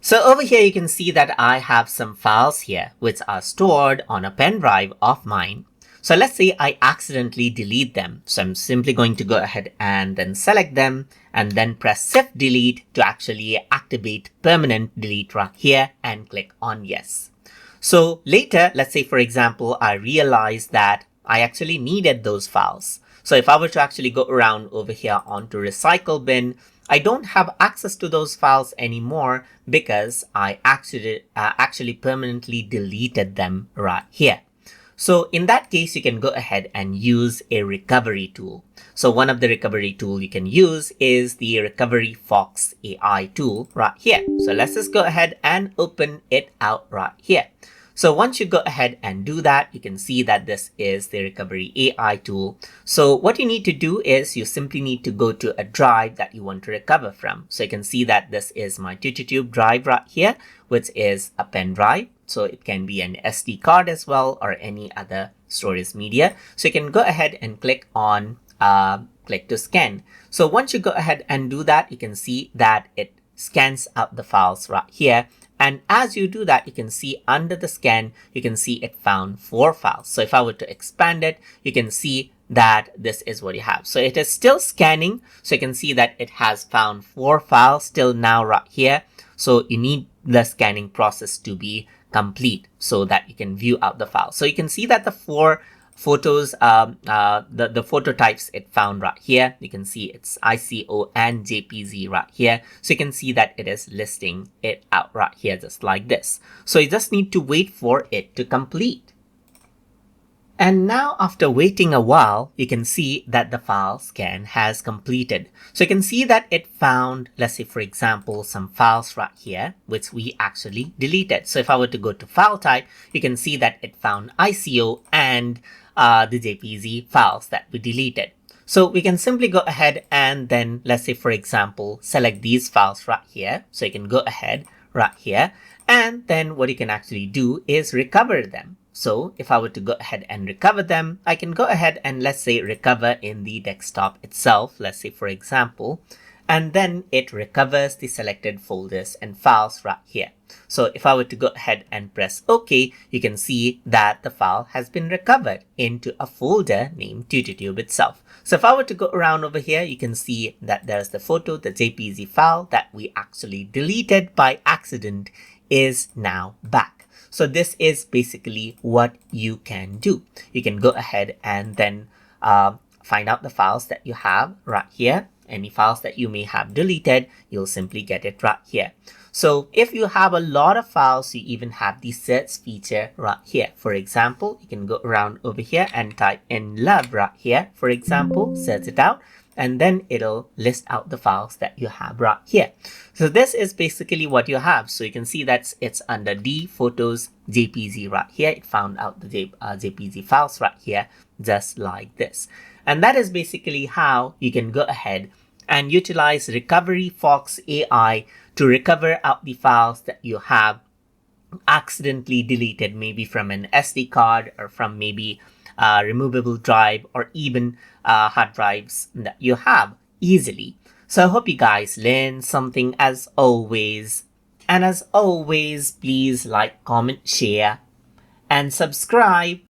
So over here, you can see that I have some files here which are stored on a pen drive of mine. So let's say I accidentally delete them. So I'm simply going to go ahead and then select them and then press Shift Delete to actually activate permanent delete right here and click on yes. So later, let's say for example, I realized that I actually needed those files. So if I were to actually go around over here onto recycle bin, I don't have access to those files anymore because I actually permanently deleted them right here. So in that case, you can go ahead and use a recovery tool. So one of the recovery tool you can use is the RecoveryFox AI tool right here. So let's just go ahead and open it out right here. So once you go ahead and do that, you can see that this is the Recovery AI tool. So what you need to do is you simply need to go to a drive that you want to recover from. So you can see that this is my TutuTube drive right here, which is a pen drive. So it can be an SD card as well or any other storage media. So you can go ahead and click on click to scan. So once you go ahead and do that, you can see that it scans out the files right here. And as you do that, you can see under the scan, you can see it found 4 files. So if I were to expand it, you can see that this is what you have. So it is still scanning. So you can see that it has found 4 files still now right here. So you need the scanning process to be complete so that you can view out the file. So you can see that the 4 photos, the photo types it found right here. You can see it's ICO and JPG right here. So you can see that it is listing it out right here just like this. So you just need to wait for it to complete. And now after waiting a while, you can see that the file scan has completed. So you can see that it found, let's say for example, some files right here, which we actually deleted. So if I were to go to file type, you can see that it found ICO and the JPG files that we deleted. So we can simply go ahead and then, let's say for example, select these files right here. So you can go ahead right here. And then what you can actually do is recover them. So if I were to go ahead and recover them, I can go ahead and let's say recover in the desktop itself. Let's say for example, and then it recovers the selected folders and files right here. So if I were to go ahead and press OK, you can see that the file has been recovered into a folder named TutuTube itself. So if I were to go around over here, you can see that there's the photo, the JPG file that we actually deleted by accident is now back. So this is basically what you can do. You can go ahead and then find out the files that you have right here. Any files that you may have deleted, you'll simply get it right here. So if you have a lot of files, you even have the search feature right here. For example, you can go around over here and type in love right here. For example, search it out. And then it'll list out the files that you have right here. So this is basically what you have. So you can see that it's under D photos JPG right here. It found out the JPG files right here, just like this. And that is basically how you can go ahead and utilize RecoveryFox AI to recover out the files that you have accidentally deleted, maybe from an SD card or from maybe a removable drive or even hard drives that you have easily. So I hope you guys learned something as always. And as always, please like, comment, share, and subscribe.